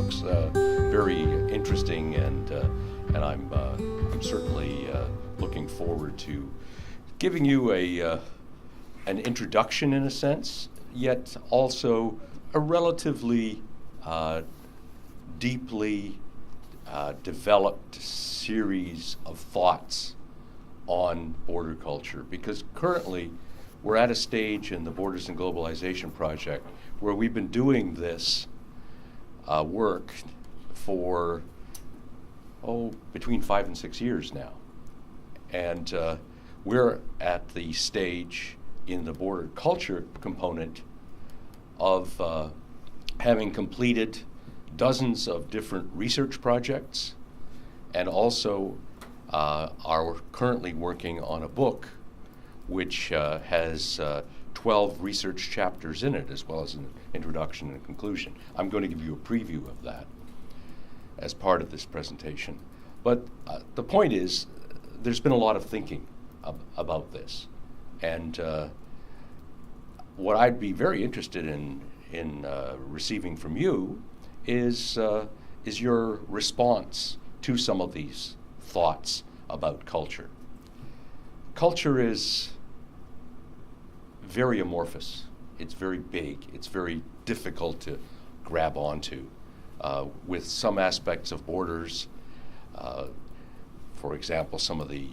looks very interesting, and I'm certainly looking forward to giving you an introduction in a sense, yet also a relatively deeply developed series of thoughts on border culture, because currently we're at a stage in the Borders and Globalization project where we've been doing this work for between 5 and 6 years now, and we're at the stage in the border culture component of having completed dozens of different research projects, and also are currently working on a book which has 12 research chapters in it, as well as an introduction and conclusion. I'm going to give you a preview of that as part of this presentation. But the point is, there's been a lot of thinking about this. And what I'd be very interested in receiving from you is your response to some of these thoughts about culture. Culture is very amorphous. It's very big. It's very difficult to grab onto. With some aspects of borders, for example, some of the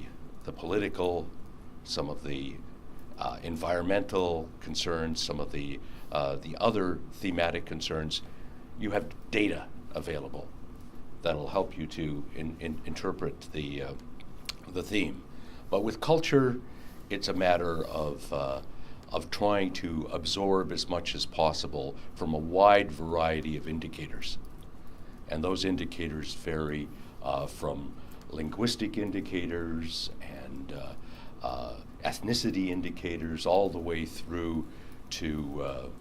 political, some of the environmental concerns, some of the other thematic concerns, you have data available that'll help you to interpret the theme. But with culture, it's a matter of trying to absorb as much as possible from a wide variety of indicators. And those indicators vary from linguistic indicators and ethnicity indicators all the way through to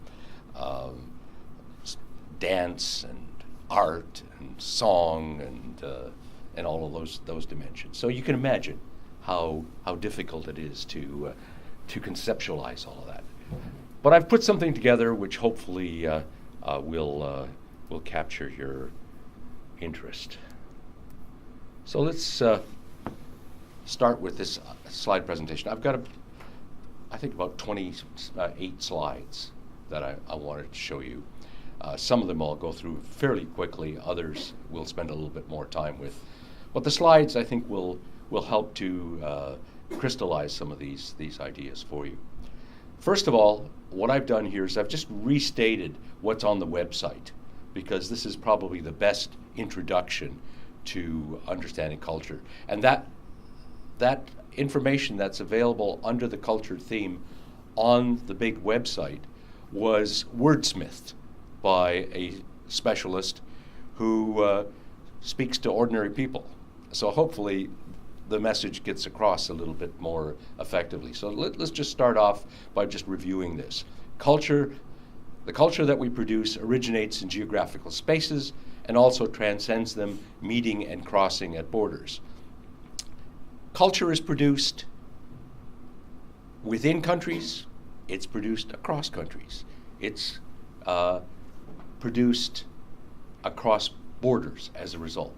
dance and art and song and all of those dimensions. So you can imagine how difficult it is to conceptualize all of that. But I've put something together which hopefully will capture your interest. So let's start with this slide presentation. I've got I think about 28 slides that I wanted to show you. Some of them I'll go through fairly quickly. Others we'll spend a little bit more time with. But the slides, I think, will help to crystallize some of these ideas for you. First of all, what I've done here is I've just restated what's on the website, because this is probably the best introduction to understanding culture. And that information that's available under the culture theme on the big website was wordsmithed by a specialist who speaks to ordinary people. So hopefully the message gets across a little bit more effectively. So let's just start off by just reviewing this. Culture, the culture that we produce originates in geographical spaces and also transcends them, meeting and crossing at borders. Culture is produced within countries, it's produced across countries. It's produced across borders as a result.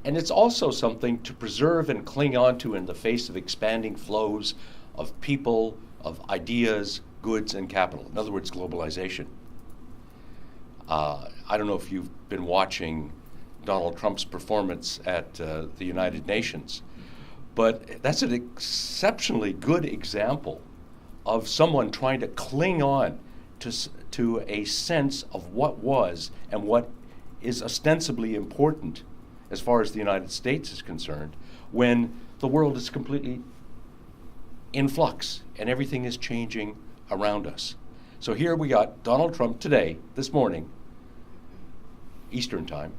And it's also something to preserve and cling on to in the face of expanding flows of people, of ideas, goods, and capital. In other words, globalization. I don't know if you've been watching Donald Trump's performance at the United Nations, but that's an exceptionally good example of someone trying to cling on to a sense of what was and what is ostensibly important as far as the United States is concerned, when the world is completely in flux and everything is changing around us. So here we got Donald Trump today, this morning, Eastern Time,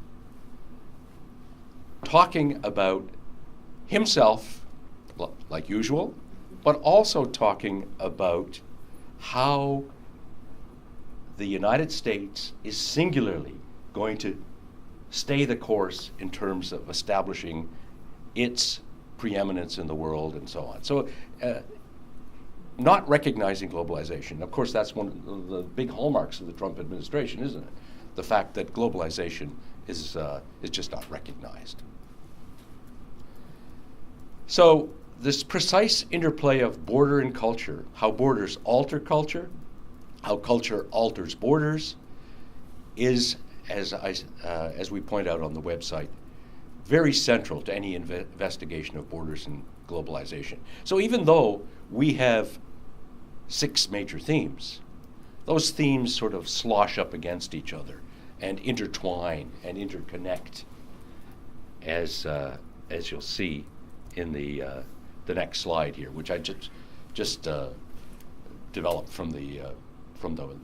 talking about himself, like usual, but also talking about how the United States is singularly going to stay the course in terms of establishing its preeminence in the world and so on. So not recognizing globalization. Of course, that's one of the big hallmarks of the Trump administration, isn't it? the fact that globalization is just not recognized. So this precise interplay of border and culture, how borders alter culture, how culture alters borders, is, as we point out on the website, very central to any investigation of borders and globalization. So even though we have 6 major themes, those themes sort of slosh up against each other and intertwine and interconnect, as you'll see in the next slide here, which I just developed from the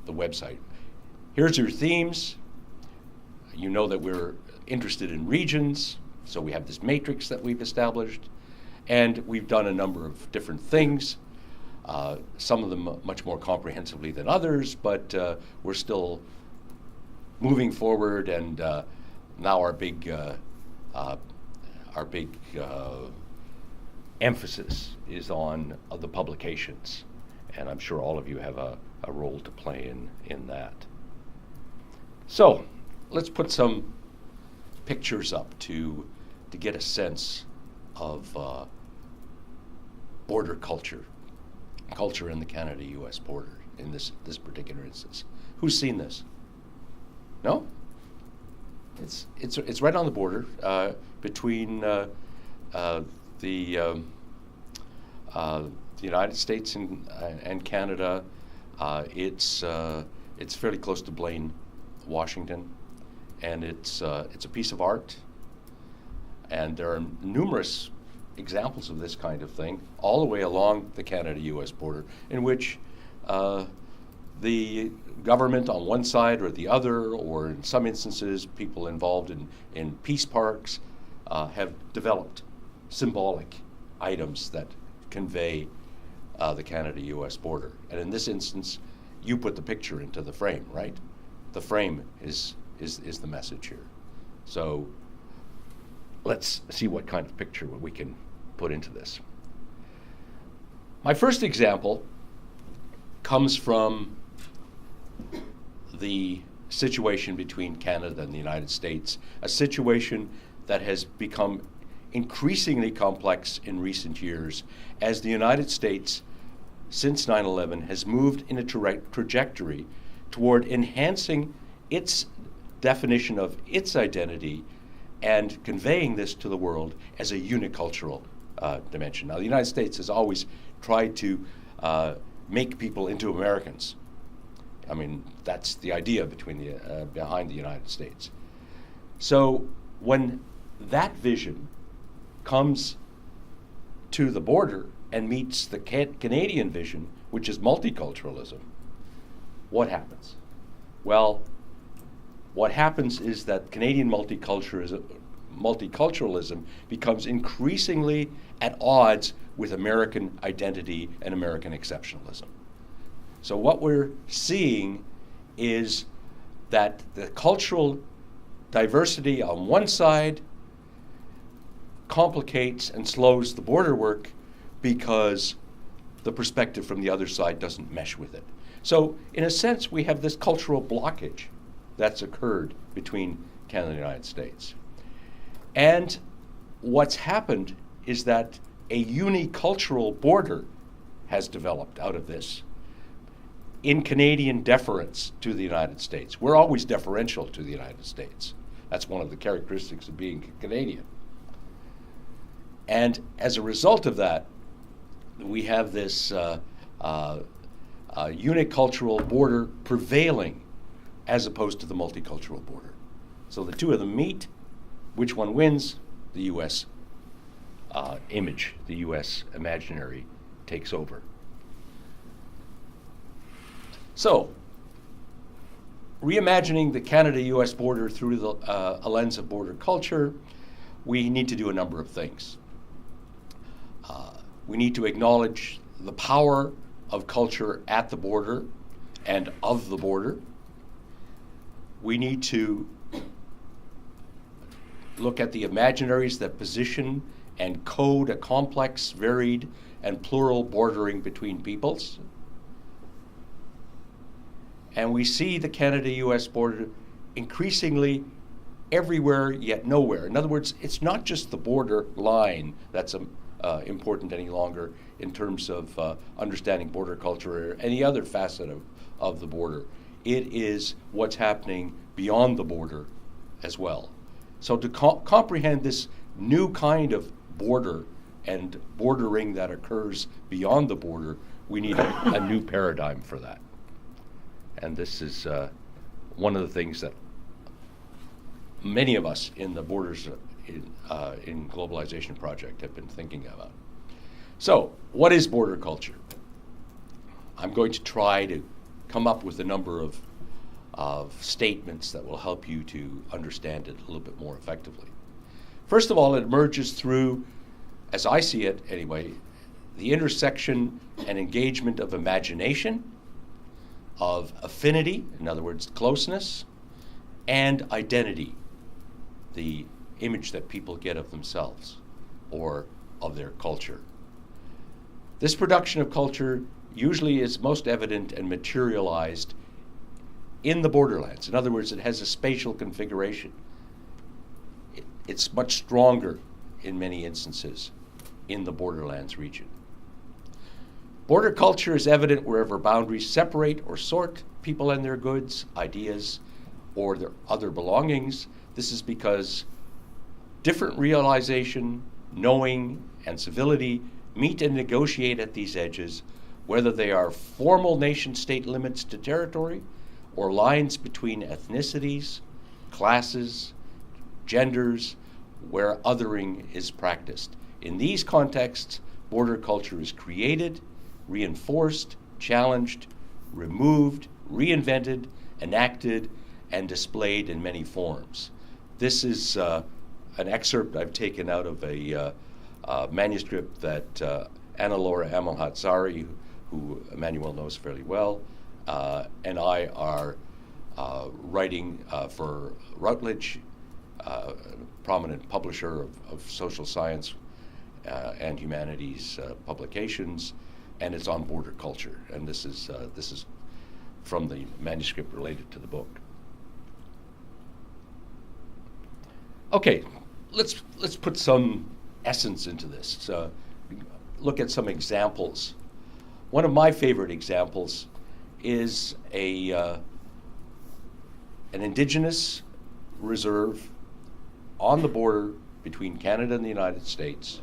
website. Here's your themes. You know that we're interested in regions, so we have this matrix that we've established, and we've done a number of different things. Some of them much more comprehensively than others, but we're still moving forward, and now our big emphasis is on the publications, and I'm sure all of you have a role to play in that. So let's put some pictures up to get a sense of border culture in the Canada-U.S. border in this particular instance. Who's seen this? No? It's right on the border between the United States and Canada. It's fairly close to Blaine, Washington, and it's a piece of art. And there are numerous examples of this kind of thing all the way along the Canada-U.S. border, in which the government on one side or the other, or in some instances people involved in peace parks, have developed symbolic items that convey the Canada-U.S. border. And in this instance, you put the picture into the frame, right? The frame is the message here. So let's see what kind of picture we can put into this. My first example comes from the situation between Canada and the United States, a situation that has become increasingly complex in recent years as the United States, since 9/11, has moved in a trajectory toward enhancing its definition of its identity and conveying this to the world as a unicultural dimension. Now, the United States has always tried to make people into Americans. I mean, that's the idea behind the United States. So when that vision comes to the border and meets the Canadian vision, which is multiculturalism, what happens? Well, what happens is that Canadian multiculturalism becomes increasingly at odds with American identity and American exceptionalism. So what we're seeing is that the cultural diversity on one side complicates and slows the border work because the perspective from the other side doesn't mesh with it. So in a sense, we have this cultural blockage that's occurred between Canada and the United States. And what's happened is that a unicultural border has developed out of this in Canadian deference to the United States. We're always deferential to the United States. That's one of the characteristics of being Canadian. And as a result of that, we have this unicultural border prevailing as opposed to the multicultural border. So the two of them meet. Which one wins? The U.S. Image, the U.S. imaginary takes over. So, reimagining the Canada-U.S. border through a lens of border culture, we need to do a number of things. We need to acknowledge the power of culture at the border and of the border. We need to look at the imaginaries that position and code a complex, varied, and plural bordering between peoples. And we see the Canada-U.S. border increasingly everywhere yet nowhere. In other words, it's not just the border line that's important any longer in terms of understanding border culture or any other facet of the border. It is what's happening beyond the border as well. So to comprehend this new kind of border and bordering that occurs beyond the border, we need a new paradigm for that. And this is one of the things that many of us in the Borders in Globalization project have been thinking about. So, what is border culture? I'm going to try to come up with a number of statements that will help you to understand it a little bit more effectively. First of all, it emerges through, as I see it anyway, the intersection and engagement of imagination, of affinity, in other words, closeness, and identity, the image that people get of themselves or of their culture. This production of culture usually is most evident and materialized in the borderlands. In other words, it has a spatial configuration. It's much stronger in many instances in the borderlands region. Border culture is evident wherever boundaries separate or sort people and their goods, ideas, or their other belongings. This is because different realization, knowing, and civility meet and negotiate at these edges, whether they are formal nation-state limits to territory or lines between ethnicities, classes, genders, where othering is practiced. In these contexts, border culture is created, reinforced, challenged, removed, reinvented, enacted, and displayed in many forms. This is an excerpt I've taken out of a manuscript that Anna Laura Amelhatzari, who Emmanuel knows fairly well, and I are writing for Routledge, a prominent publisher of social science and humanities publications, and it's on border culture. And this is from the manuscript related to the book. Okay, let's put some essence into this. So look at some examples. One of my favorite examples is an indigenous reserve on the border between Canada and the United States,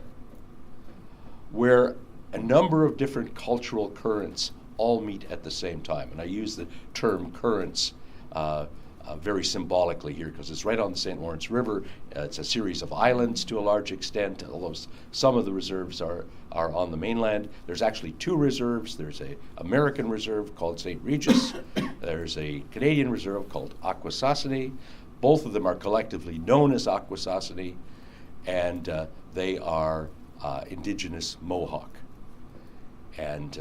where a number of different cultural currents all meet at the same time. And I use the term currents very symbolically here because it's right on the St. Lawrence River. It's a series of islands to a large extent, although some of the reserves are on the mainland. There's actually two reserves. There's an American reserve called St. Regis. There's a Canadian reserve called Akwesasne. Both of them are collectively known as Akwesasne, and they are indigenous Mohawk. And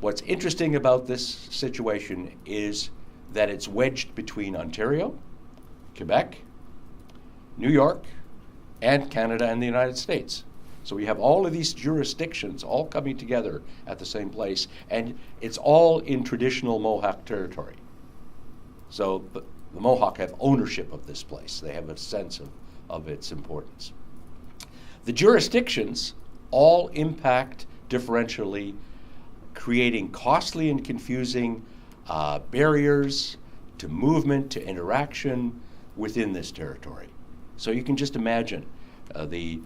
what's interesting about this situation is that it's wedged between Ontario, Quebec, New York, and Canada and the United States. So we have all of these jurisdictions all coming together at the same place, and it's all in traditional Mohawk territory. So the Mohawk have ownership of this place. They have a sense of its importance. The jurisdictions all impact differentially, creating costly and confusing barriers to movement, to interaction within this territory. So you can just imagine the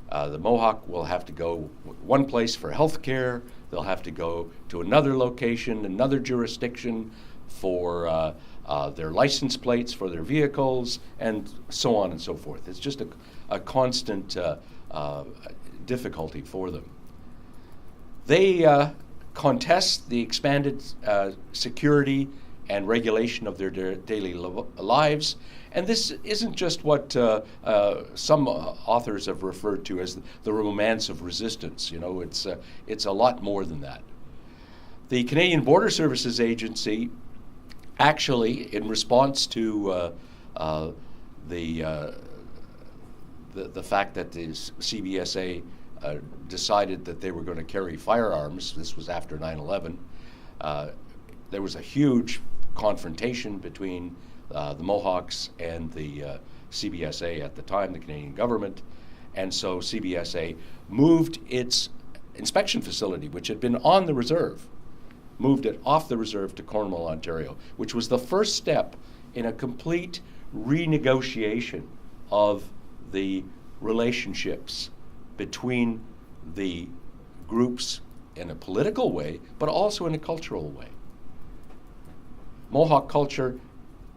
Mohawk will have to go one place for health care, they'll have to go to another location, another jurisdiction for their license plates for their vehicles, and so on and so forth. It's just a constant difficulty for them. They contest the expanded security and regulation of their daily lives. And this isn't just what some authors have referred to as the romance of resistance. You know, it's a lot more than that. The Canadian Border Services Agency actually, in response to the fact that the CBSA decided that they were going to carry firearms, this was after 9/11, there was a huge confrontation between the Mohawks and the CBSA at the time, the Canadian government. And so CBSA moved its inspection facility, which had been on the reserve, moved it off the reserve to Cornwall, Ontario, which was the first step in a complete renegotiation of the relationships between the groups in a political way, but also in a cultural way. Mohawk culture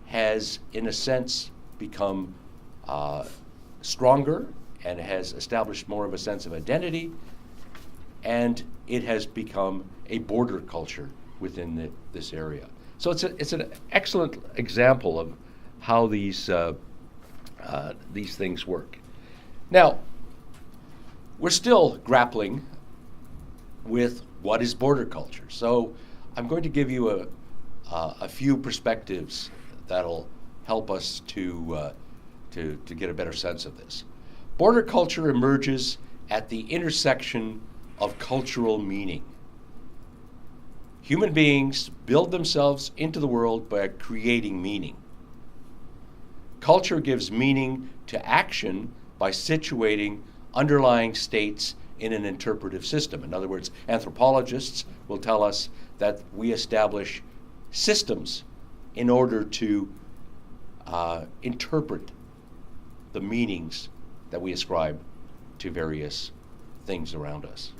has, in a sense, become stronger and has established more of a sense of identity, and it has become a border culture within this area. So it's an excellent example of how these things work. Now, we're still grappling with what is border culture. So I'm going to give you a few perspectives that'll help us to get a better sense of this. Border culture emerges at the intersection of cultural meaning. Human beings build themselves into the world by creating meaning. Culture gives meaning to action by situating underlying states in an interpretive system. In other words, anthropologists will tell us that we establish systems in order to interpret the meanings that we ascribe to various things around us.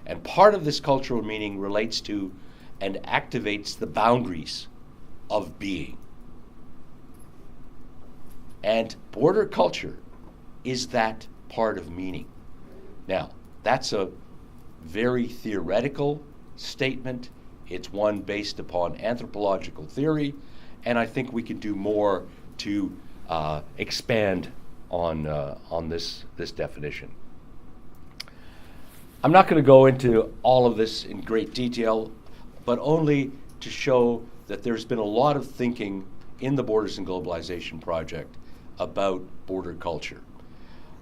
And part of this cultural meaning relates to and activates the boundaries of being. And border culture is that part of meaning. Now, that's a very theoretical statement. It's one based upon anthropological theory, and I think we can do more to expand on this definition. I'm not going to go into all of this in great detail, but only to show that there's been a lot of thinking in the Borders and Globalization project about border culture.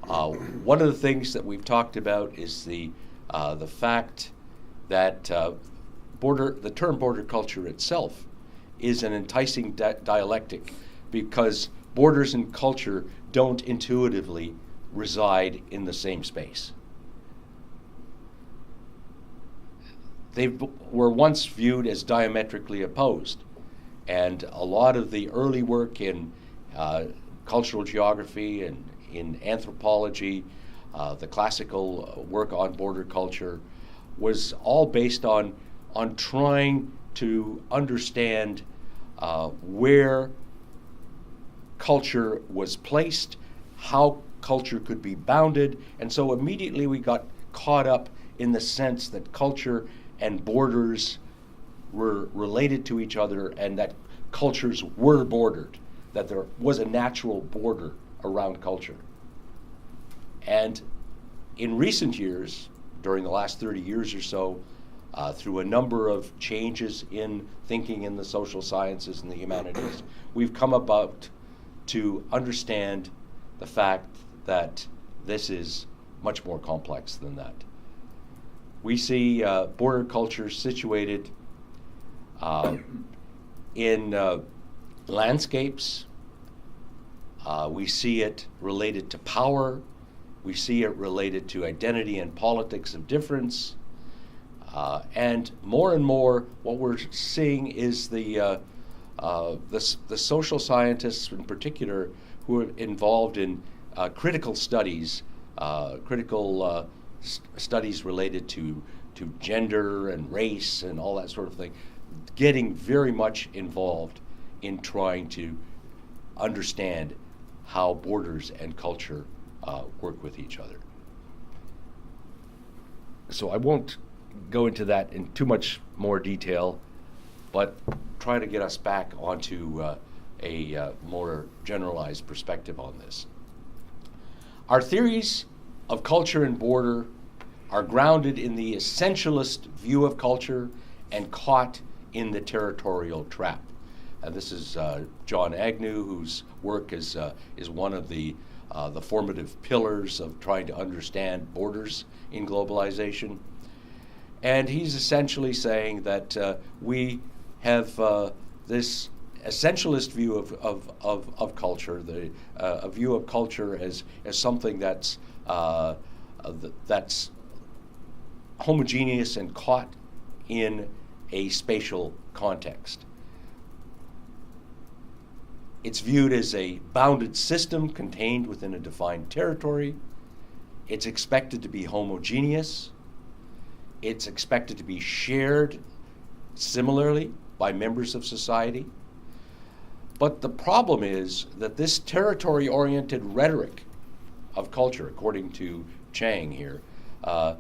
One of the things that we've talked about is the fact that the term border culture itself is an enticing dialectic, because borders and culture don't intuitively reside in the same space. They were once viewed as diametrically opposed, and a lot of the early work in cultural geography and in anthropology, the classical work on border culture, was all based on trying to understand where culture was placed, how culture could be bounded, and so immediately we got caught up in the sense that culture and borders were related to each other and that cultures were bordered, that there was a natural border around culture. And in recent years, during the last 30 years or so, through a number of changes in thinking in the social sciences and the humanities, we've come about to understand the fact that this is much more complex than that. We see border culture situated in landscapes. We see it related to power. We see it related to identity and politics of difference. And more, what we're seeing is the social scientists in particular who are involved in critical studies, studies related to gender and race and all that sort of thing, getting very much involved in trying to understand how borders and culture work with each other. So I won't go into that in too much more detail, but try to get us back onto a more generalized perspective on this. Our theories of culture and border are grounded in the essentialist view of culture and caught in the territorial trap. This is John Agnew, whose work is one of the formative pillars of trying to understand borders in globalization. And he's essentially saying that we have this essentialist view of culture, a view of culture as something that's homogeneous and caught in a spatial context. It's viewed as a bounded system contained within a defined territory. It's expected to be homogeneous. It's expected to be shared similarly by members of society. But the problem is that this territory-oriented rhetoric of culture, according to Chang here, the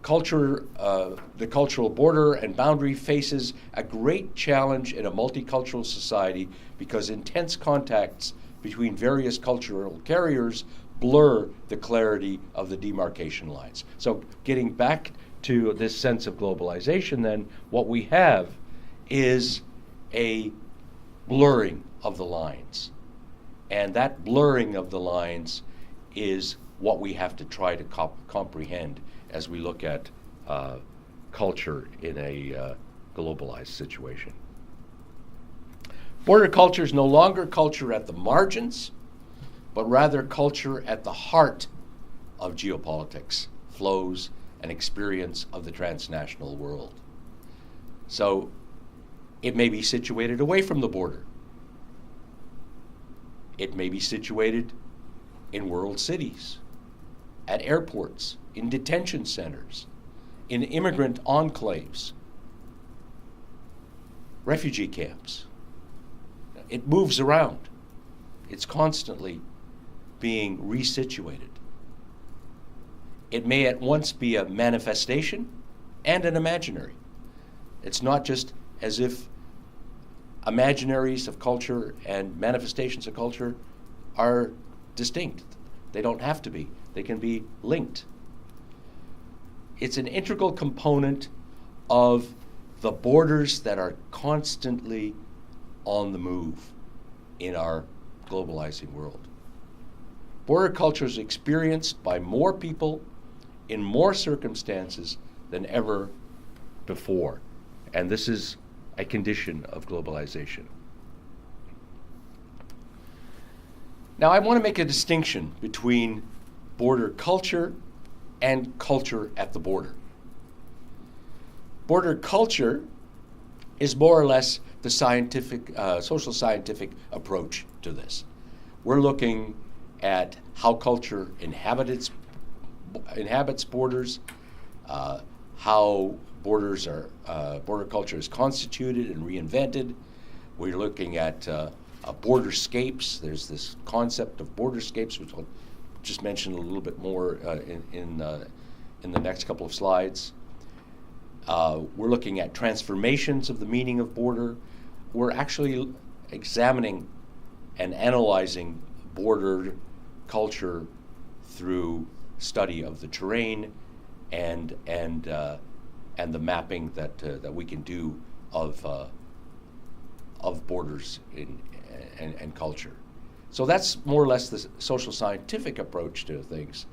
cultural border and boundary faces a great challenge in a multicultural society because intense contacts between various cultural carriers blur the clarity of the demarcation lines. So getting back to this sense of globalization, then, what we have is a blurring of the lines. And that blurring of the lines is what we have to try to comprehend as we look at culture in a globalized situation. Border culture is no longer culture at the margins, but rather culture at the heart of geopolitics, flows, and experience of the transnational world. So it may be situated away from the border. It may be situated in world cities, at airports, in detention centers, in immigrant enclaves, refugee camps. It moves around. It's constantly being resituated. It may at once be a manifestation and an imaginary. It's not just as if imaginaries of culture and manifestations of culture are distinct. They don't have to be. They can be linked. It's an integral component of the borders that are constantly on the move in our globalizing world. Border culture is experienced by more people in more circumstances than ever before. And this is a condition of globalization. Now, I want to make a distinction between border culture and culture at the border. Border culture is more or less the scientific, social scientific approach to this. We're looking at how culture inhabits borders, how border culture is constituted and reinvented. We're looking at borderscapes. There's this concept of borderscapes, which I'll just mention a little bit more in the next couple of slides. We're looking at transformations of the meaning of border. We're actually examining and analyzing border culture through study of the terrain and the mapping that we can do of borders and culture. So that's more or less the social scientific approach to things.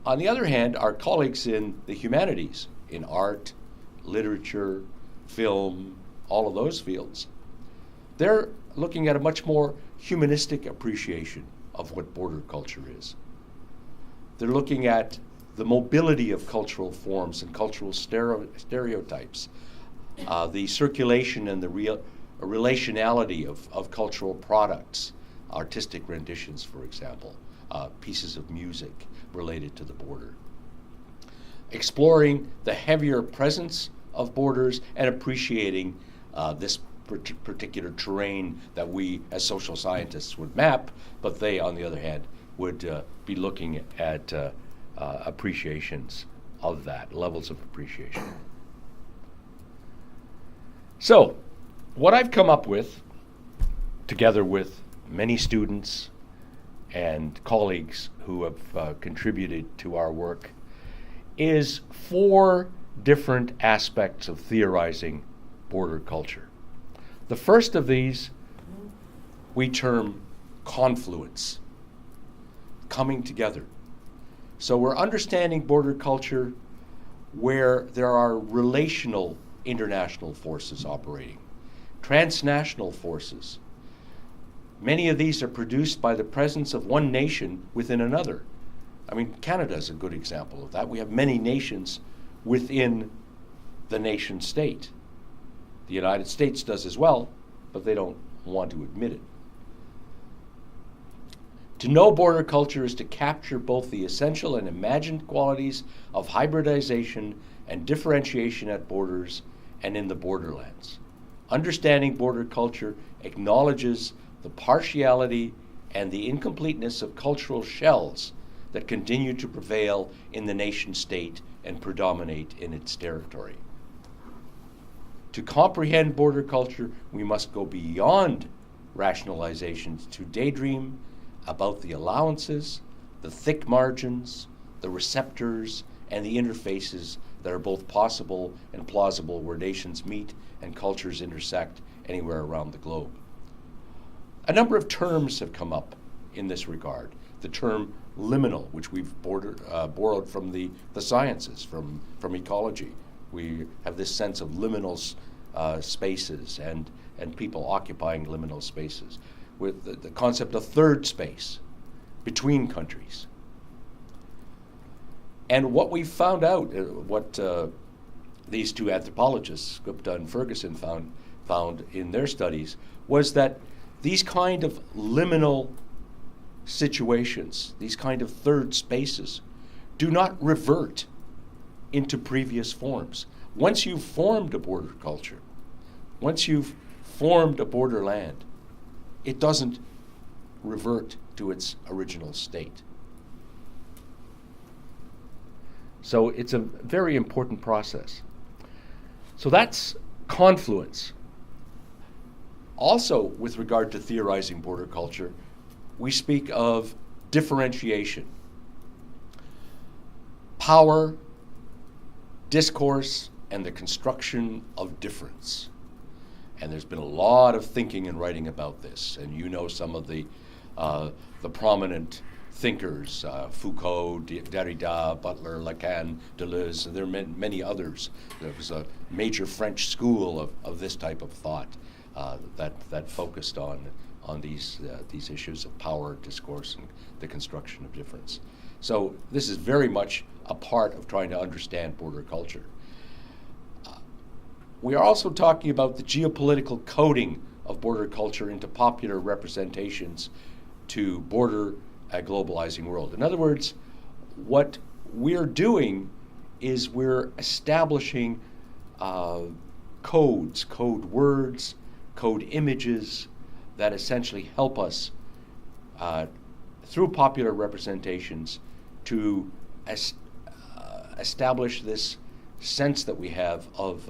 On the other hand, our colleagues in the humanities, in art, literature, film, all of those fields, they're looking at a much more humanistic appreciation of what border culture is. They're looking at the mobility of cultural forms and cultural stereotypes, the circulation and the relationality of cultural products, artistic renditions, for example, pieces of music related to the border. Exploring the heavier presence of borders and appreciating this particular terrain that we as social scientists would map, but they, on the other hand, would be looking at appreciations of that, levels of appreciation. So, what I've come up with, together with many students and colleagues who have contributed to our work, is 4 different aspects of theorizing border culture. The first of these we term confluence, coming together. So we're understanding border culture where there are relational international forces operating, transnational forces. Many of these are produced by the presence of one nation within another. I mean, Canada is a good example of that. We have many nations within the nation state. The United States does as well, but they don't want to admit it. To know border culture is to capture both the essential and imagined qualities of hybridization and differentiation at borders and in the borderlands. Understanding border culture acknowledges the partiality and the incompleteness of cultural shells that continue to prevail in the nation state and predominate in its territory. To comprehend border culture, we must go beyond rationalizations to daydream about the allowances, the thick margins, the receptors, and the interfaces that are both possible and plausible where nations meet and cultures intersect anywhere around the globe. A number of terms have come up in this regard. The term liminal, which we've borrowed from the sciences, from ecology. We have this sense of liminal spaces and people occupying liminal spaces, with the concept of third space between countries. And what we found out, what these two anthropologists, Gupta and Ferguson, found in their studies, was that these kind of liminal situations, these kind of third spaces, do not revert into previous forms. Once you've formed a border culture, once you've formed a borderland, it doesn't revert to its original state. So it's a very important process. So that's confluence. Also, with regard to theorizing border culture, we speak of differentiation. Power, discourse, and the construction of difference. And there's been a lot of thinking and writing about this, and you know some of the prominent thinkers, Foucault, Derrida, Butler, Lacan, Deleuze, and there are many others. There was a major French school of this type of thought that focused on these issues of power, discourse, and the construction of difference. So this is very much a part of trying to understand border culture. We are also talking about the geopolitical coding of border culture into popular representations to border a globalizing world. In other words, what we're doing is we're establishing codes, code words, code images that essentially help us through popular representations to establish this sense that we have of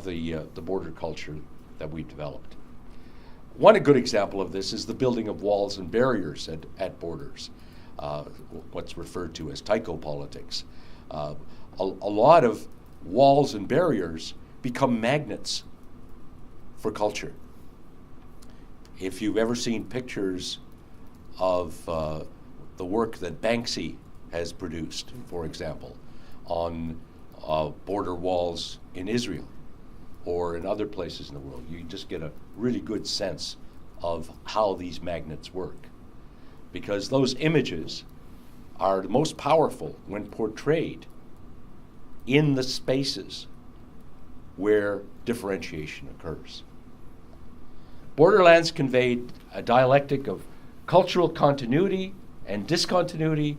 the border culture that we've developed. One good example of this is the building of walls and barriers at borders, what's referred to as tychopolitics. A lot of walls and barriers become magnets for culture. If you've ever seen pictures of the work that Banksy has produced, for example, on border walls in Israel or in other places in the world, you just get a really good sense of how these magnets work. Because those images are the most powerful when portrayed in the spaces where differentiation occurs. Borderlands conveyed a dialectic of cultural continuity and discontinuity.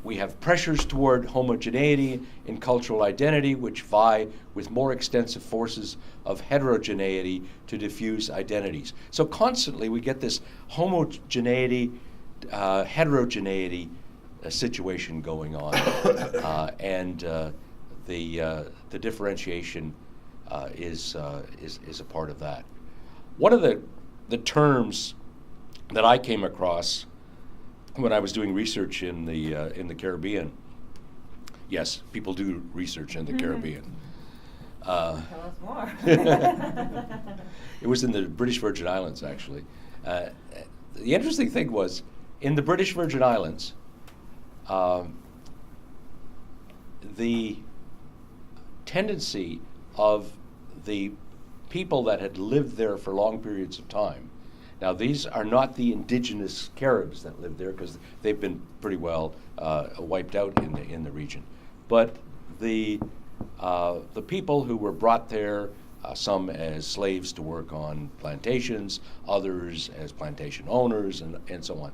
We have pressures toward homogeneity in cultural identity, which vie with more extensive forces of heterogeneity to diffuse identities. So constantly we get this homogeneity, heterogeneity situation going on, and the differentiation is a part of that. One of the terms that I came across when I was doing research in the Caribbean. Yes, people do research in the Caribbean. Tell us more. It was in the British Virgin Islands, actually. The interesting thing was, in the British Virgin Islands, the tendency of the people that had lived there for long periods of time. Now, these are not the indigenous Caribs that live there, because they've been pretty well wiped out in the region. But the people who were brought there, some as slaves to work on plantations, others as plantation owners, and so on,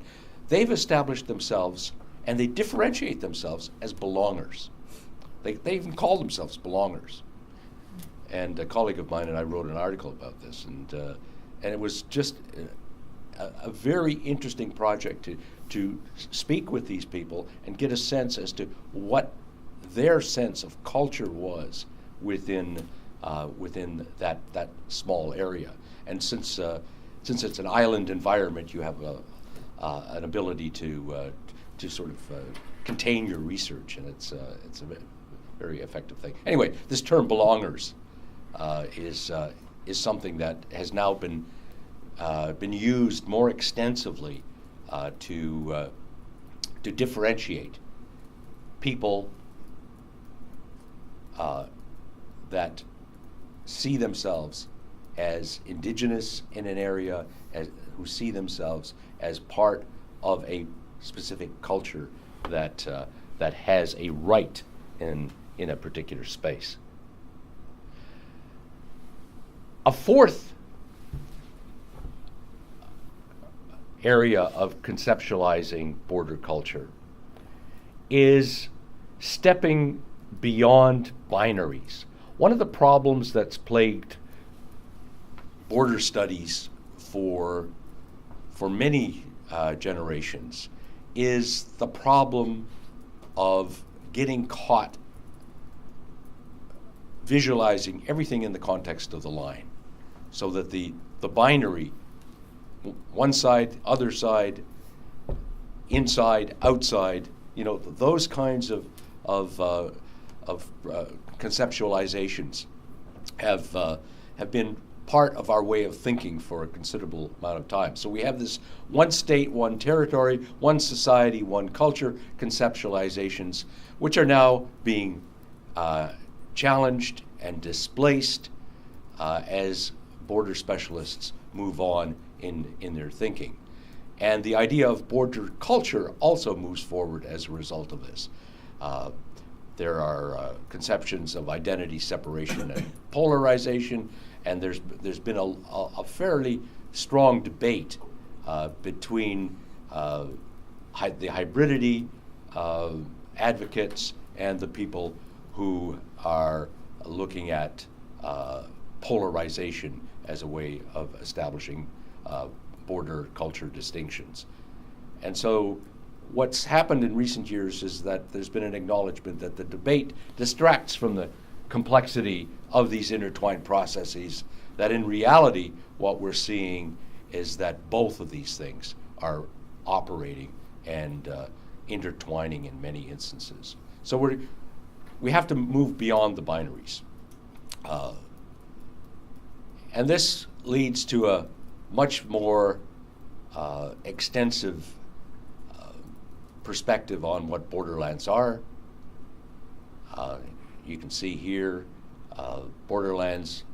they've established themselves, and they differentiate themselves as belongers. They even call themselves belongers. And a colleague of mine and I wrote an article about this, and it was just a very interesting project to speak with these people and get a sense as to what their sense of culture was within that small area. And since it's an island environment, you have an ability to sort of contain your research, and it's a very effective thing. Anyway, this term belongers is something that has now been used more extensively to differentiate people that see themselves as indigenous in an area, who see themselves as part of a specific culture that has a right in a particular space. A fourth area of conceptualizing border culture is stepping beyond binaries. One of the problems that's plagued border studies for many generations is the problem of getting caught visualizing everything in the context of the line, so that the binary, one side, other side, inside, outside, those kinds of conceptualizations have been part of our way of thinking for a considerable amount of time. So we have this one state, one territory, one society, one culture conceptualizations, which are now being challenged and displaced as border specialists move on in their thinking. And the idea of border culture also moves forward as a result of this. There are conceptions of identity separation and polarization, and there's been a fairly strong debate between the hybridity advocates and the people who are looking at polarization as a way of establishing border culture distinctions. And so what's happened in recent years is that there's been an acknowledgement that the debate distracts from the complexity of these intertwined processes, that in reality what we're seeing is that both of these things are operating and intertwining in many instances. So we have to move beyond the binaries. And this leads to a much more extensive perspective on what borderlands are. You can see here, borderlands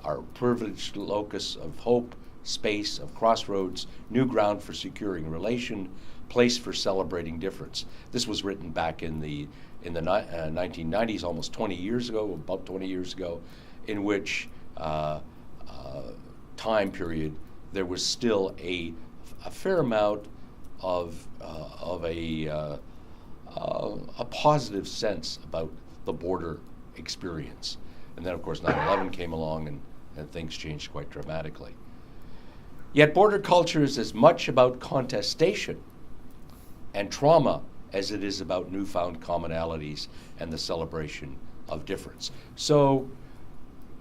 are a privileged locus of hope, space of crossroads, new ground for securing relation, place for celebrating difference. This was written back in the 1990s, almost 20 years ago, about 20 years ago, in which time period there was still a fair amount of a positive sense about the border experience. And then, of course, 9/11 came along and things changed quite dramatically. Yet border culture is as much about contestation and trauma as it is about newfound commonalities and the celebration of difference. So,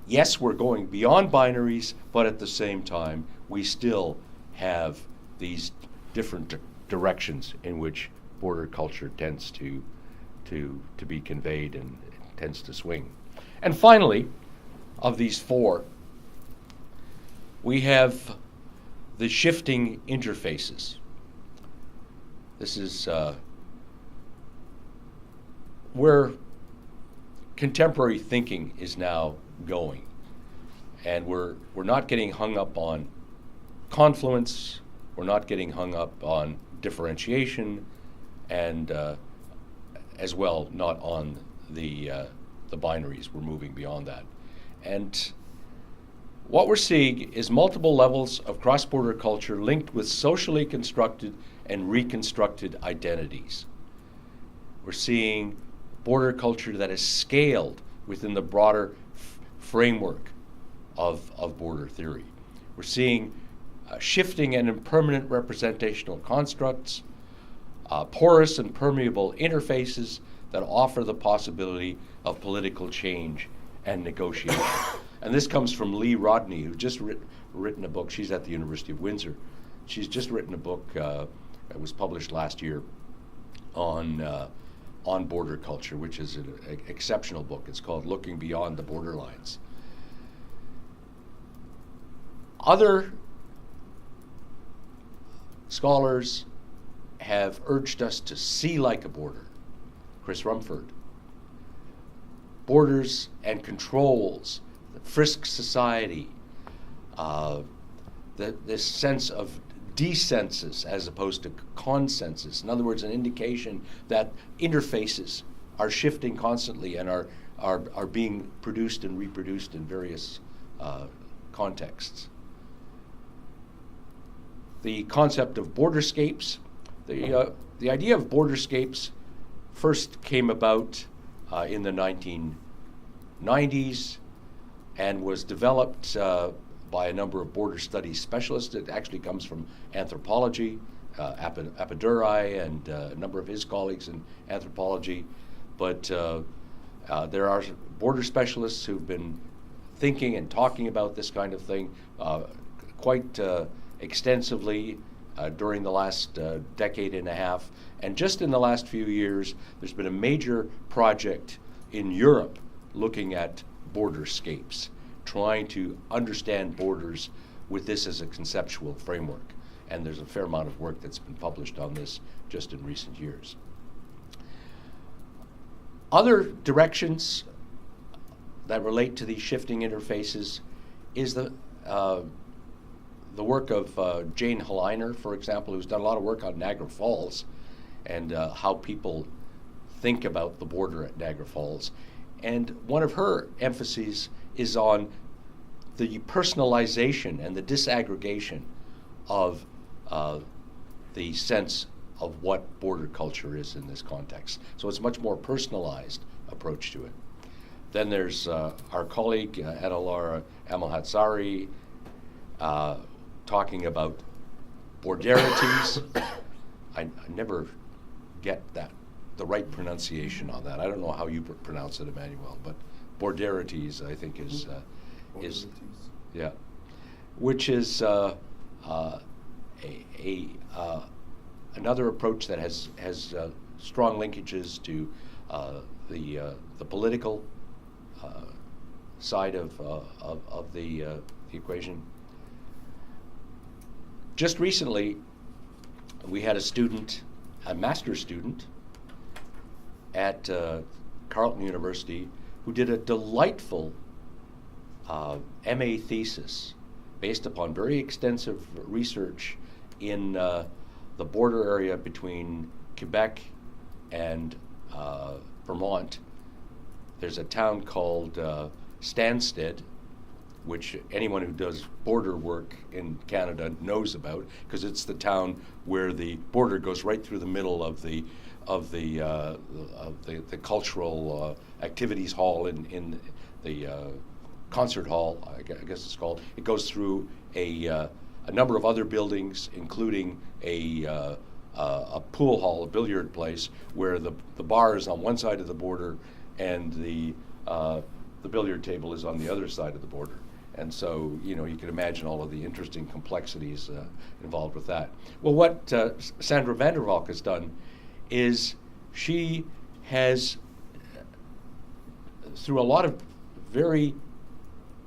yes, we're going beyond binaries, but at the same time, we still have these different directions in which border culture tends to be conveyed and tends to swing. And finally, of these four, we have the shifting interfaces. This is where contemporary thinking is now going. And we're not getting hung up on confluence, we're not getting hung up on differentiation, and as well not on the binaries. We're moving beyond that. And what we're seeing is multiple levels of cross-border culture linked with socially constructed and reconstructed identities. We're seeing border culture that is scaled within the broader framework of border theory. We're seeing shifting and impermanent representational constructs, porous and permeable interfaces that offer the possibility of political change and negotiation. And this comes from Lee Rodney, who's just written a book. She's at the University of Windsor. She's just written a book that was published last year on border culture, which is an exceptional book. It's called Looking Beyond the Borderlines. Other scholars have urged us to see like a border. Chris Rumford. Borders and controls, the Frisk society, this sense of decensus as opposed to consensus. In other words, an indication that interfaces are shifting constantly and are being produced and reproduced in various contexts. The concept of borderscapes. The idea of borderscapes first came about in the 1990s and was developed by a number of border studies specialists. It actually comes from anthropology, Appadurai and a number of his colleagues in anthropology. But there are border specialists who've been thinking and talking about this kind of thing quite extensively during the last decade and a half. And just in the last few years, there's been a major project in Europe looking at borderscapes, trying to understand borders with this as a conceptual framework. And there's a fair amount of work that's been published on this just in recent years. Other directions that relate to these shifting interfaces is the work of Jane Heliner, for example, who's done a lot of work on Niagara Falls and how people think about the border at Niagara Falls. And one of her emphases is on the personalization and the disaggregation of the sense of what border culture is in this context. So it's a much more personalized approach to it. Then there's our colleague, Adalara Amalhatsari, talking about borderities. I never get the right pronunciation on that. I don't know how you pronounce it, Emmanuel, but borderities, I think, is yeah, which is another approach that has strong linkages to the political side of the equation. Just recently, we had a master's student at Carleton University who did a delightful MA thesis based upon very extensive research in the border area between Quebec and Vermont. There's a town called Stansted, which anyone who does border work in Canada knows about, because it's the town where the border goes right through the middle of the cultural activities hall in the concert hall, I guess it's called. It goes through a number of other buildings, including a pool hall, a billiard place, where the bar is on one side of the border and the billiard table is on the other side of the border. And so, you can imagine all of the interesting complexities involved with that. Well, what Sandra Vandervalk has done is she has, through a lot of very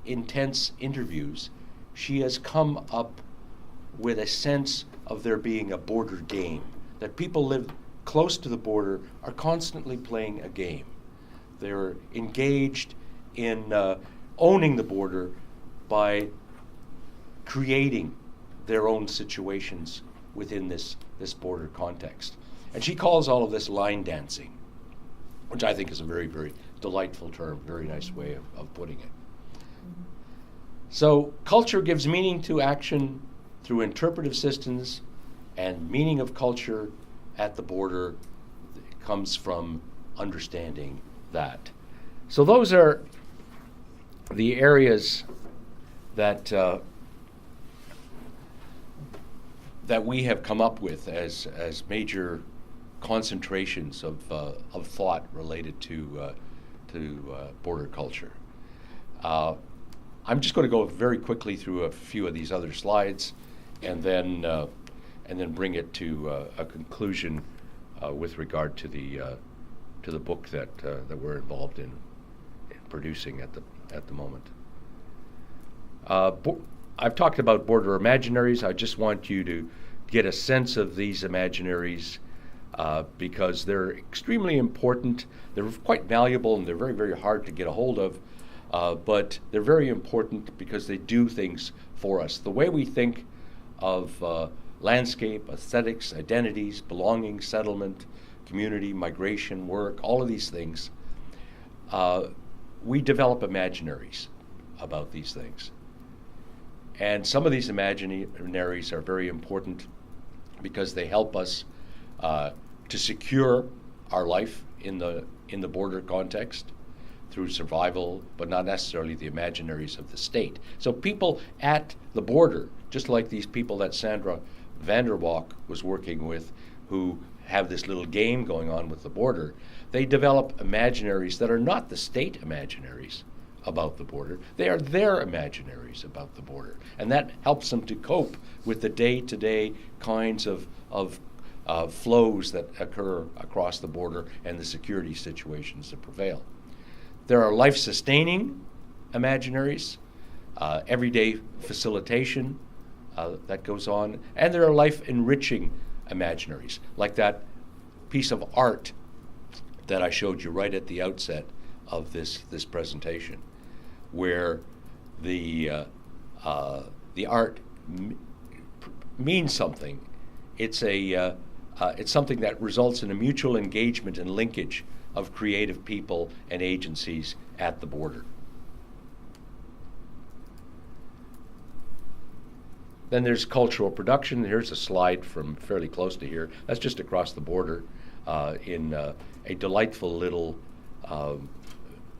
intense interviews, she has come up with a sense of there being a border game, that people live close to the border are constantly playing a game. They're engaged in owning the border, by creating their own situations within this border context. And she calls all of this line dancing, which I think is a very, very delightful term, very nice way of putting it. So culture gives meaning to action through interpretive systems, and meaning of culture at the border comes from understanding that. So those are the areas that that we have come up with as major concentrations of thought related to border culture. I'm just going to go very quickly through a few of these other slides, and then bring it to a conclusion with regard to the book that we're involved in producing at the moment. I've talked about border imaginaries. I just want you to get a sense of these imaginaries because they're extremely important. They're quite valuable, and they're very, very hard to get a hold of, but they're very important because they do things for us. The way we think of landscape, aesthetics, identities, belonging, settlement, community, migration, work, all of these things, we develop imaginaries about these things. And some of these imaginaries are very important because they help us to secure our life in the border context through survival, but not necessarily the imaginaries of the state. So people at the border, just like these people that Sandra Vanderwalk was working with, who have this little game going on with the border, they develop imaginaries that are not the state imaginaries about the border. They are their imaginaries about the border. And that helps them to cope with the day-to-day kinds of flows that occur across the border and the security situations that prevail. There are life-sustaining imaginaries, everyday facilitation that goes on, and there are life-enriching imaginaries, like that piece of art that I showed you right at the outset of this presentation, where the art means something. It's something that results in a mutual engagement and linkage of creative people and agencies at the border. Then there's cultural production. Here's a slide from fairly close to here. That's just across the border in a delightful little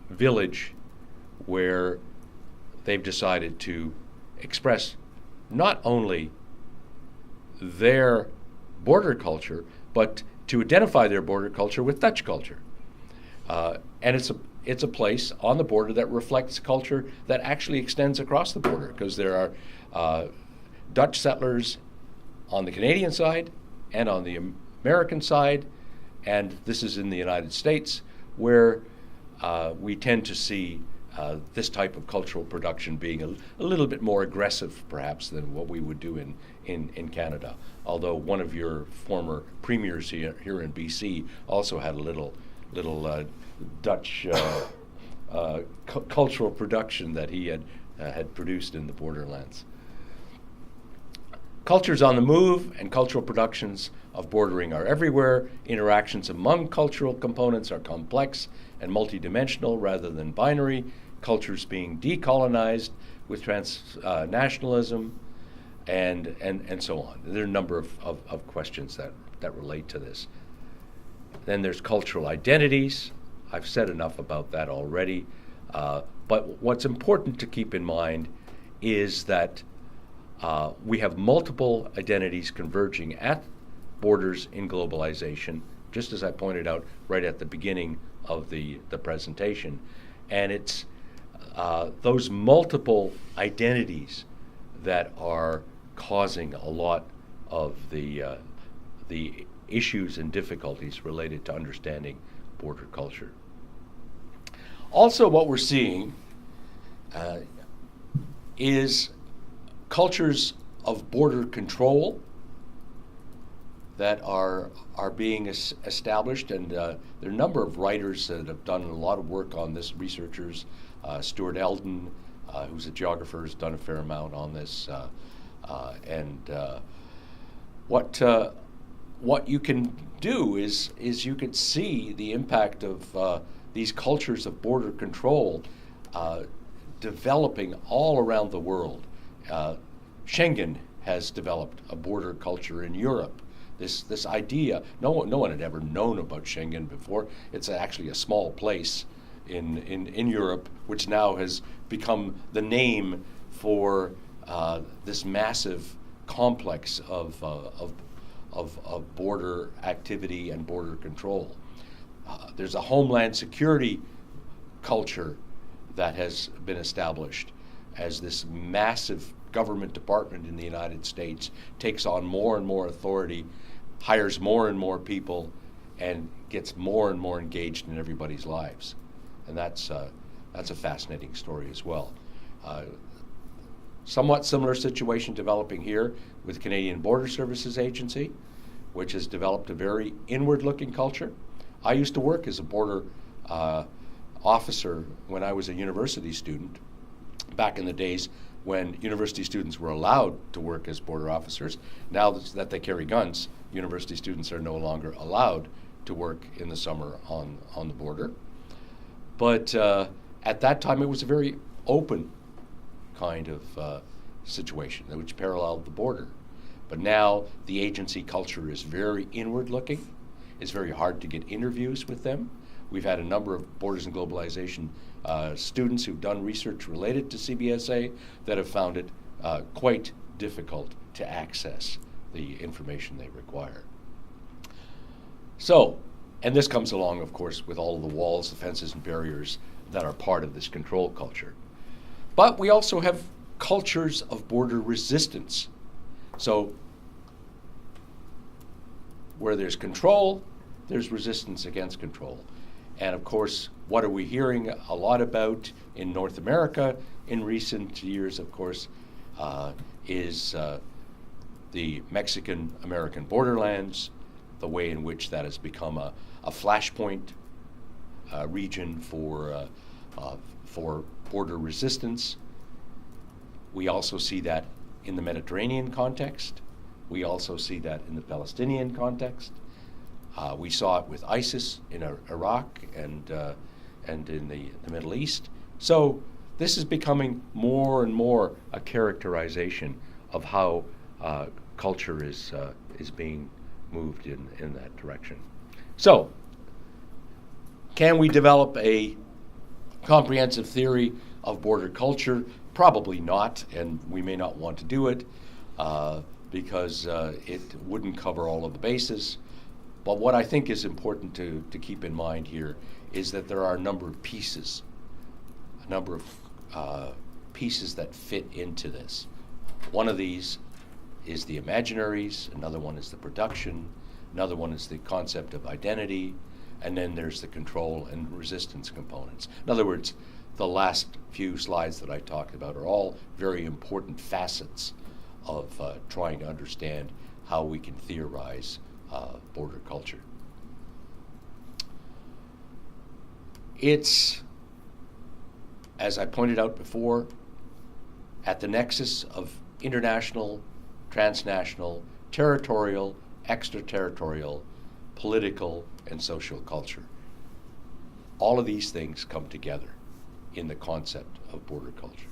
village where they've decided to express not only their border culture, but to identify their border culture with Dutch culture. And it's a place on the border that reflects culture that actually extends across the border, because there are Dutch settlers on the Canadian side and on the American side, and this is in the United States, where we tend to see this type of cultural production being a little bit more aggressive, perhaps, than what we would do in Canada. Although one of your former premiers here in BC also had a little Dutch cultural production that he had produced in the borderlands. Cultures on the move and cultural productions of bordering are everywhere. Interactions among cultural components are complex and multidimensional rather than binary. Cultures being decolonized with transnationalism and so on. There are a number of questions that relate to this. Then there's cultural identities. I've said enough about that already. But what's important to keep in mind is that we have multiple identities converging at borders in globalization, just as I pointed out right at the beginning of the presentation. And it's those multiple identities that are causing a lot of the issues and difficulties related to understanding border culture. Also, what we're seeing is cultures of border control that are being established, and there are a number of writers that have done a lot of work on this, researchers, Stuart Eldon, who's a geographer, has done a fair amount on this. What you can do is you can see the impact of these cultures of border control developing all around the world. Schengen has developed a border culture in Europe. This idea, no one had ever known about Schengen before. It's actually a small place in Europe, which now has become the name for this massive complex of border activity and border control. There's a homeland security culture that has been established as this massive government department in the United States takes on more and more authority, hires more and more people, and gets more and more engaged in everybody's lives. And that's a fascinating story as well. Somewhat similar situation developing here with Canadian Border Services Agency, which has developed a very inward-looking culture. I used to work as a border officer when I was a university student, back in the days when university students were allowed to work as border officers. Now that they carry guns, university students are no longer allowed to work in the summer on the border. But at that time, it was a very open kind of situation which paralleled the border. But now the agency culture is very inward-looking. It's very hard to get interviews with them. We've had a number of Borders and Globalization students who've done research related to CBSA that have found it quite difficult to access the information they require. So, and this comes along, of course, with all of the walls, the fences, and barriers that are part of this control culture. But we also have cultures of border resistance. So, where there's control, there's resistance against control. And of course, what are we hearing a lot about in North America in recent years, of course, is the Mexican-American borderlands, the way in which that has become a flashpoint region for border resistance. We also see that in the Mediterranean context. We also see that in the Palestinian context. We saw it with ISIS in Iraq and in the Middle East. So this is becoming more and more a characterization of how culture is being moved in that direction. So, can we develop a comprehensive theory of border culture? Probably not, and we may not want to do it because it wouldn't cover all of the bases. But what I think is important to keep in mind here is that there are a number of pieces that fit into this. One of these is the imaginaries, another one is the production, another one is the concept of identity, and then there's the control and resistance components. In other words, the last few slides that I talked about are all very important facets of trying to understand how we can theorize border culture. It's, as I pointed out before, at the nexus of international, transnational, territorial, extraterritorial, political, and social culture. All of these things come together in the concept of border culture.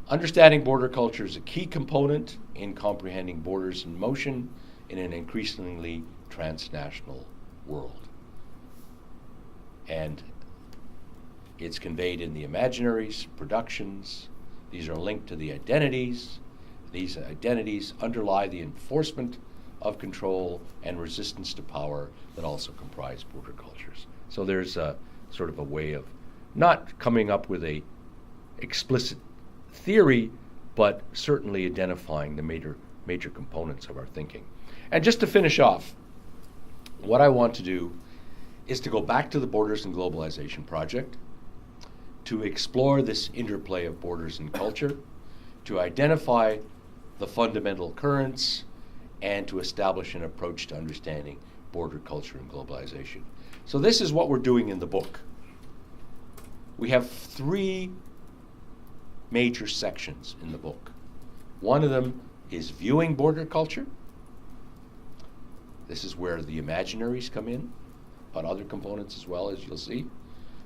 Understanding border culture is a key component in comprehending borders in motion in an increasingly transnational world. And it's conveyed in the imaginaries, productions. These are linked to the identities. These identities underlie the enforcement of control and resistance to power that also comprise border cultures. So there's a sort of a way of not coming up with a explicit theory, but certainly identifying the major components of our thinking. And just to finish off, what I want to do is to go back to the Borders and Globalization project, to explore this interplay of borders and culture, to identify the fundamental currents, and to establish an approach to understanding border culture and globalization. So this is what we're doing in the book. we have three major sections in the book. One of them is viewing border culture. This is where the imaginaries come in, but other components as well, as you'll see.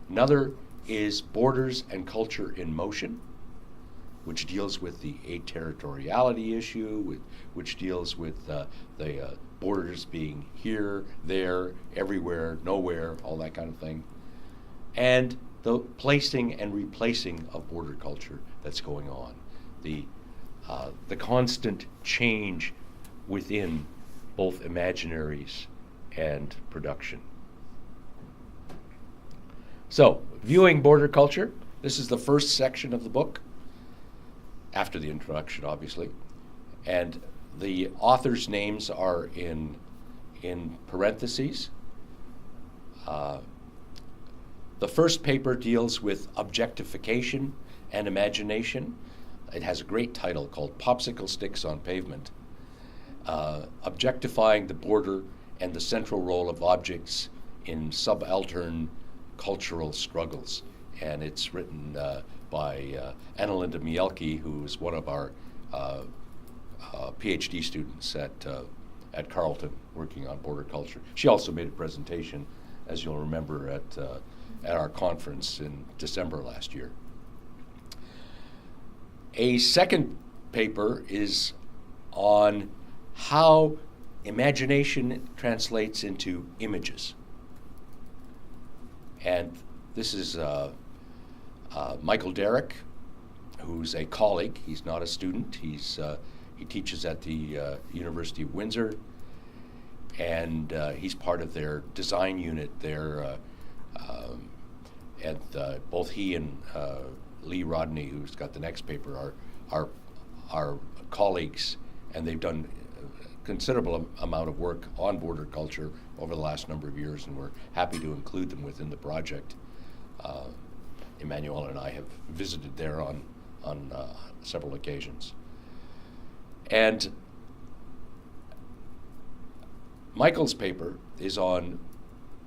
Another is borders and culture in motion, which deals with the aterritoriality issue, which deals with the borders being here, there, everywhere, nowhere, all that kind of thing. And the placing and replacing of border culture that's going on, the constant change within both imaginaries and production. So, viewing border culture, this is the first section of the book, after the introduction, obviously. And the authors' names are in parentheses. The first paper deals with objectification and imagination. It has a great title called Popsicle Sticks on Pavement, objectifying the border and the central role of objects in subaltern cultural struggles. And it's written by Annalinda Mielke, who is one of our PhD students at Carleton working on border culture. She also made a presentation, as you'll remember, at our conference in December last year. A second paper is on how imagination translates into images. And this is Michael Derrick, who's a colleague. He's not a student. He teaches at the University of Windsor, and he's part of their design unit there. And both he and Lee Rodney, who's got the next paper, are colleagues, and they've done a considerable amount of work on border culture over the last number of years, and we're happy to include them within the project. Emmanuel and I have visited there on several occasions. And Michael's paper is on,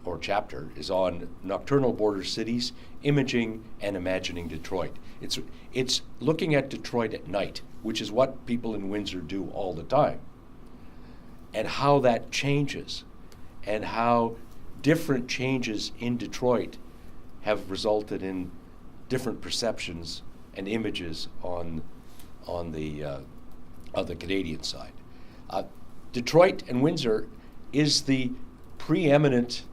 or chapter, is on nocturnal border cities, imaging and imagining Detroit. It's looking at Detroit at night, which is what people in Windsor do all the time, and how that changes, and how different changes in Detroit have resulted in different perceptions and images on the Canadian side. Detroit and Windsor is the preeminent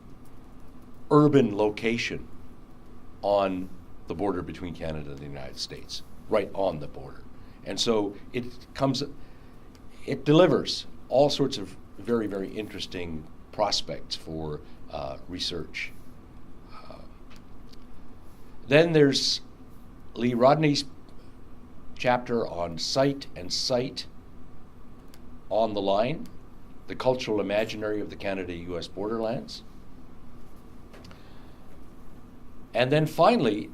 urban location on the border between Canada and the United States, right on the border. And so it delivers all sorts of very, very interesting prospects for research. Then there's Lee Rodney's chapter on sight and sight on the line, the cultural imaginary of the Canada-US borderlands. And then finally,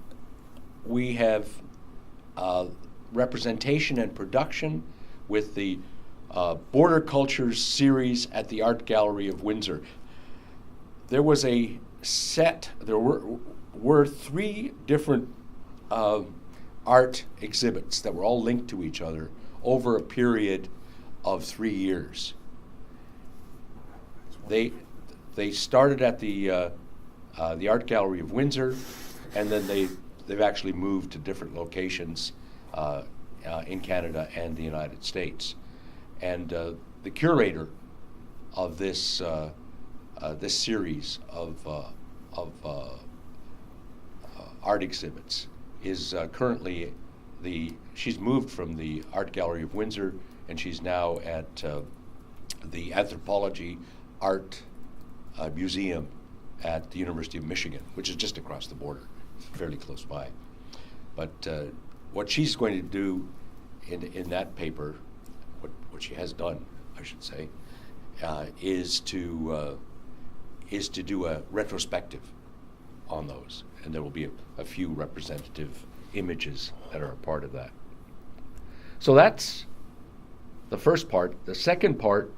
we have representation and production with the Border Cultures series at the Art Gallery of Windsor. There was there were three different art exhibits that were all linked to each other over a period of 3 years. They started at the Art Gallery of Windsor, and then they've actually moved to different locations in Canada and the United States. And the curator of this series of art exhibits is currently she's moved from the Art Gallery of Windsor, and she's now at the Anthropology Art Museum at the University of Michigan, which is just across the border, fairly close by. But what she's going to do in that paper, what she has done, I should say, is to do a retrospective on those, and there will be a few representative images that are a part of that. So that's the first part. The second part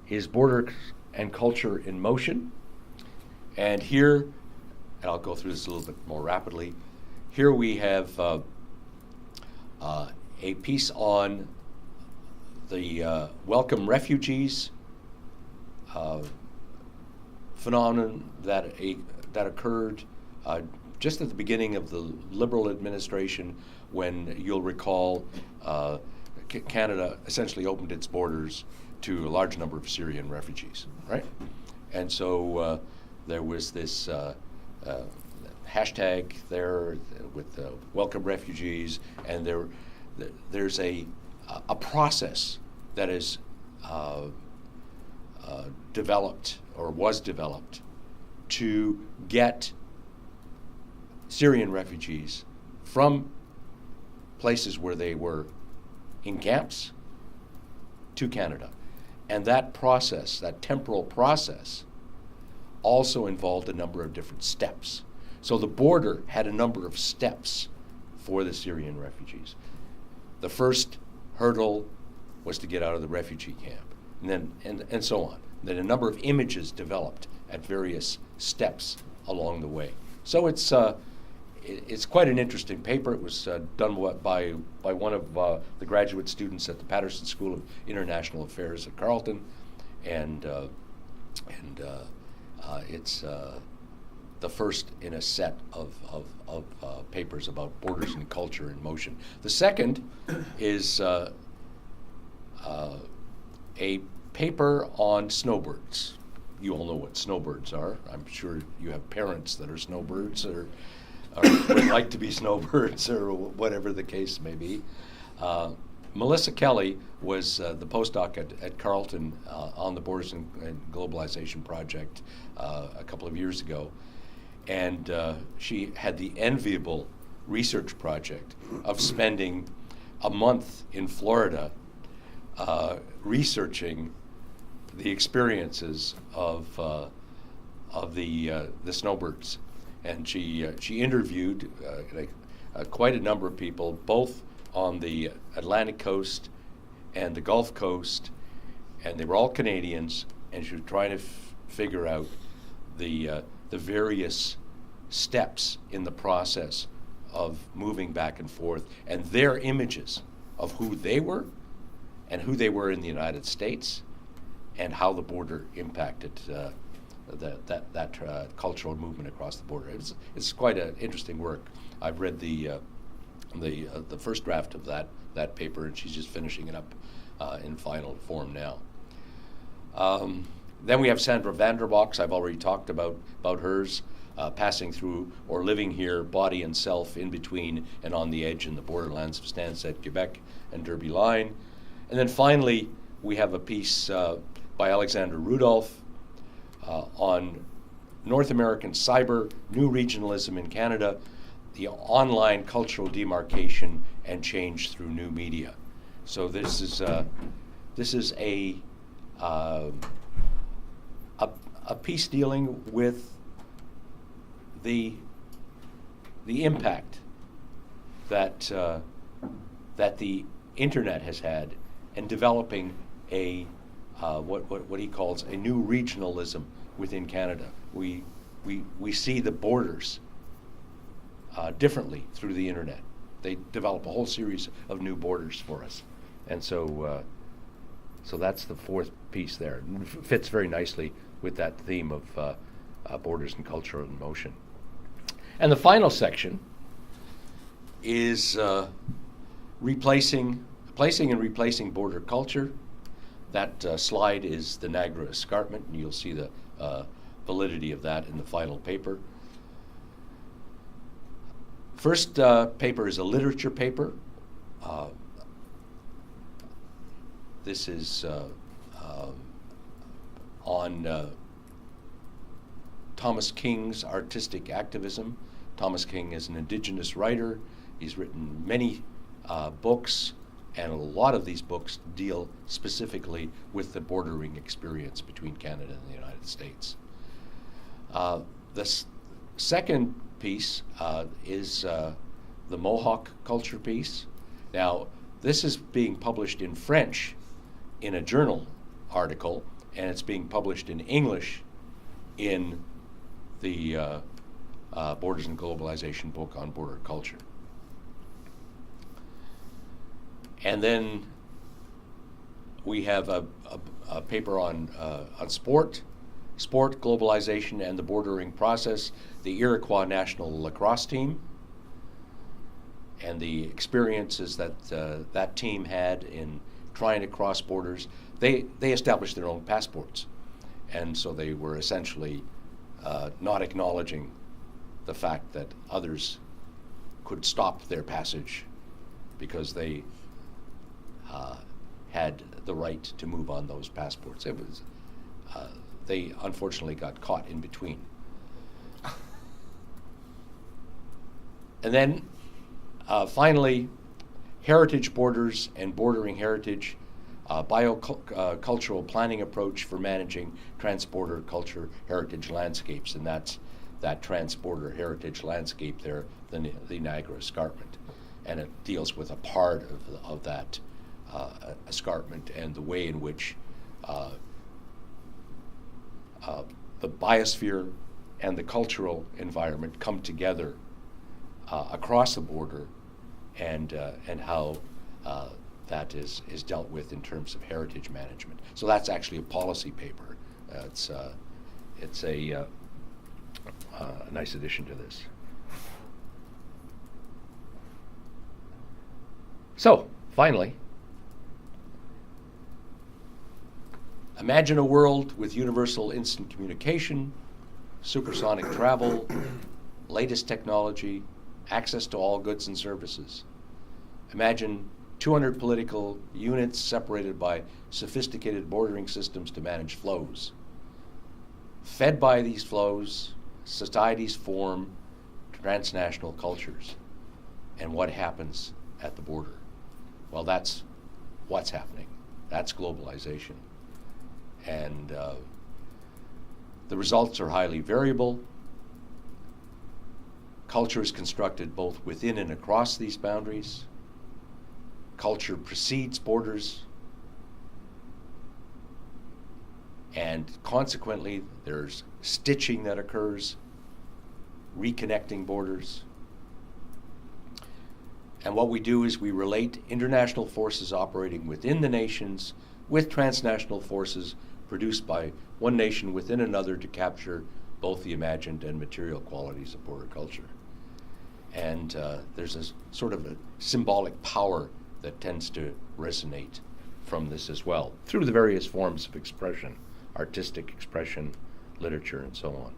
is border and culture in motion. And here, and I'll go through this a little bit more rapidly, here we have a piece on the welcome refugees phenomenon that occurred just at the beginning of the Liberal administration, when you'll recall Canada essentially opened its borders to a large number of Syrian refugees, right? And so there was this hashtag there with welcome refugees, and there's a process that is developed or was developed to get Syrian refugees from places where they were in camps to Canada. And that process, that temporal process, also involved a number of different steps. So the border had a number of steps for the Syrian refugees. The first hurdle was to get out of the refugee camp, and then and so on. Then a number of images developed at various steps along the way. So it's quite an interesting paper. It was done by one of the graduate students at the Patterson School of International Affairs at Carleton, and it's the first in a set of papers about borders and culture in motion. The second is a paper on snowbirds. You all know what snowbirds are. I'm sure you have parents that are snowbirds or would like to be snowbirds or whatever the case may be. Melissa Kelly was the postdoc at Carleton on the Borders and Globalization project a couple of years ago. And she had the enviable research project of spending a month in Florida researching the experiences of the snowbirds. And she interviewed quite a number of people, both on the Atlantic coast and the Gulf Coast, and they were all Canadians, and she was trying to figure out the various steps in the process of moving back and forth, and their images of who they were and who they were in the United States, and how the border impacted that cultural movement across the border. It's quite an interesting work. I've read the first draft of that paper, and she's just finishing it up in final form now. Then we have Sandra Vanderbox. I've already talked about hers, passing through or living here, body and self, in between and on the edge in the borderlands of Stansted, Quebec, and Derby Line. And then finally, we have a piece by Alexander Rudolph on North American cyber, new regionalism in Canada, the online cultural demarcation and change through new media. So this is a piece dealing with the impact that the internet has had in developing what he calls a new regionalism within Canada. We see the borders differently through the internet. They develop a whole series of new borders for us, and so that's the fourth piece there. It fits very nicely with that theme of borders and culture in motion. And the final section is placing and replacing border culture. That slide is the Niagara Escarpment, and you'll see the validity of that in the final paper. First paper is a literature paper. This is on Thomas King's artistic activism. Thomas King is an Indigenous writer. He's written many books, and a lot of these books deal specifically with the bordering experience between Canada and the United States. The second piece is the Mohawk culture piece. Now, this is being published in French in a journal article, and it's being published in English in the Borders and Globalization book on border culture. And then we have a paper on sport, globalization, and the bordering process, the Iroquois national lacrosse team, and the experiences that that team had in trying to cross borders. They established their own passports, and so they were essentially not acknowledging the fact that others could stop their passage because they had the right to move on those passports. It was they unfortunately got caught in between. And then finally, heritage borders and bordering heritage, biocultural planning approach for managing transborder culture heritage landscapes, and that's that transborder heritage landscape there, the Niagara Escarpment, and it deals with a part of that escarpment and the way in which the biosphere and the cultural environment come together across the border, and how that is dealt with in terms of heritage management. So that's actually a policy paper. It's a nice addition to this. So finally, imagine a world with universal instant communication, supersonic travel, latest technology, access to all goods and services. Imagine 200 political units separated by sophisticated bordering systems to manage flows. Fed by these flows, societies form transnational cultures. And what happens at the border? Well, that's what's happening. That's globalization. And the results are highly variable. Culture is constructed both within and across these boundaries. Culture precedes borders. And consequently, there's stitching that occurs, reconnecting borders. And what we do is we relate international forces operating within the nations with transnational forces produced by one nation within another to capture both the imagined and material qualities of border culture. And there's a sort of a symbolic power that tends to resonate from this as well, through the various forms of expression, artistic expression, literature, and so on.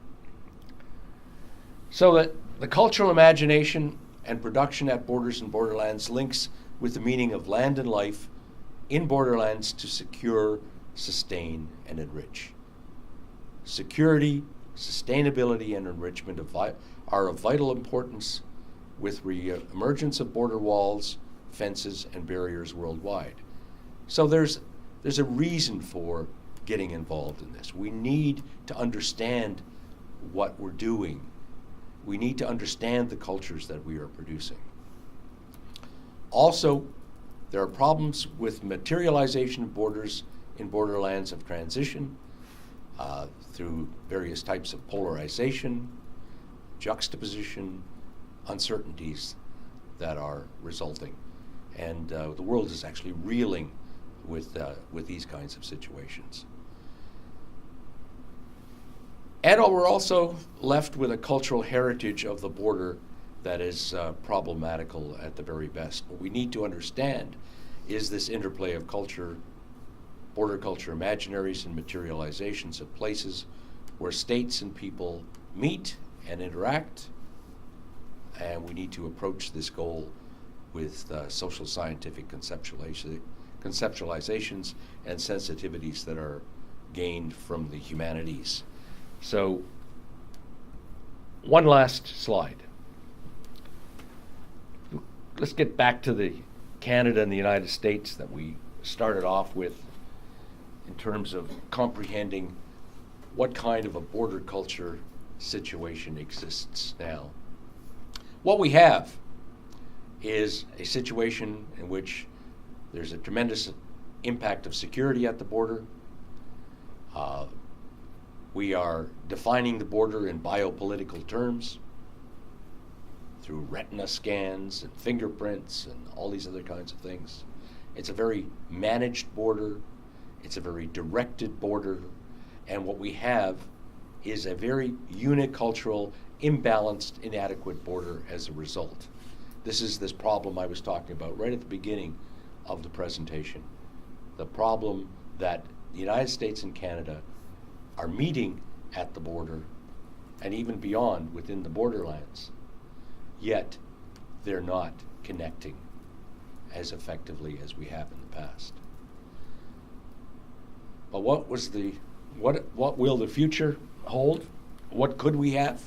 So that the cultural imagination and production at borders and borderlands links with the meaning of land and life in borderlands to secure, sustain, and enrich. Security, sustainability, and enrichment are of vital importance with re-emergence of border walls, fences, and barriers worldwide. So there's a reason for getting involved in this. We need to understand what we're doing. We need to understand the cultures that we are producing. Also, there are problems with materialization of borders in borderlands of transition through various types of polarization, juxtaposition, uncertainties that are resulting. And the world is actually reeling with these kinds of situations. And we're also left with a cultural heritage of the border that is problematical at the very best. What we need to understand is this interplay of culture, border culture imaginaries and materializations of places where states and people meet and interact. And we need to approach this goal with social scientific conceptualizations and sensitivities that are gained from the humanities. So, one last slide. Let's get back to the Canada and the United States that we started off with in terms of comprehending what kind of a border culture situation exists now. What we have is a situation in which there's a tremendous impact of security at the border. We are defining the border in biopolitical terms. through retina scans and fingerprints and all these other kinds of things. It's a very managed border. It's a very directed border. And what we have is a very unicultural, imbalanced, inadequate border as a result. This is this problem I was talking about right at the beginning of the presentation. The problem that the United States and Canada are meeting at the border and even beyond within the borderlands, yet they're not connecting as effectively as we have in the past. But what will the future hold? What could we have?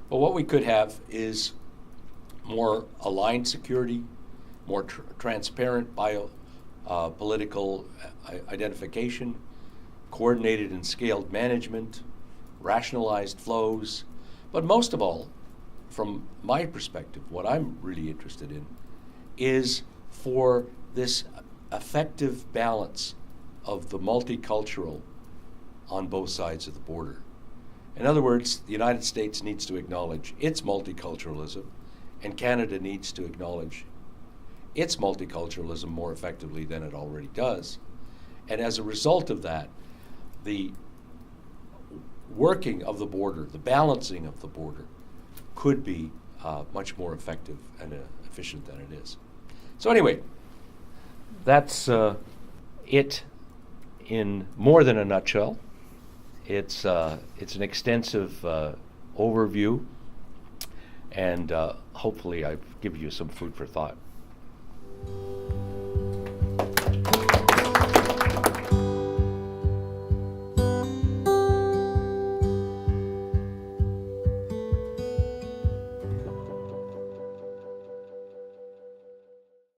Well, what we could have is more aligned security, more transparent political identification, coordinated and scaled management, rationalized flows, but most of all, from my perspective, what I'm really interested in is for this effective balance of the multicultural on both sides of the border. In other words, the United States needs to acknowledge its multiculturalism, and Canada needs to acknowledge its multiculturalism more effectively than it already does. And as a result of that, the working of the border, the balancing of the border, could be much more effective and efficient than it is. So anyway, that's it in more than a nutshell. It's an extensive overview, and hopefully I've given you some food for thought.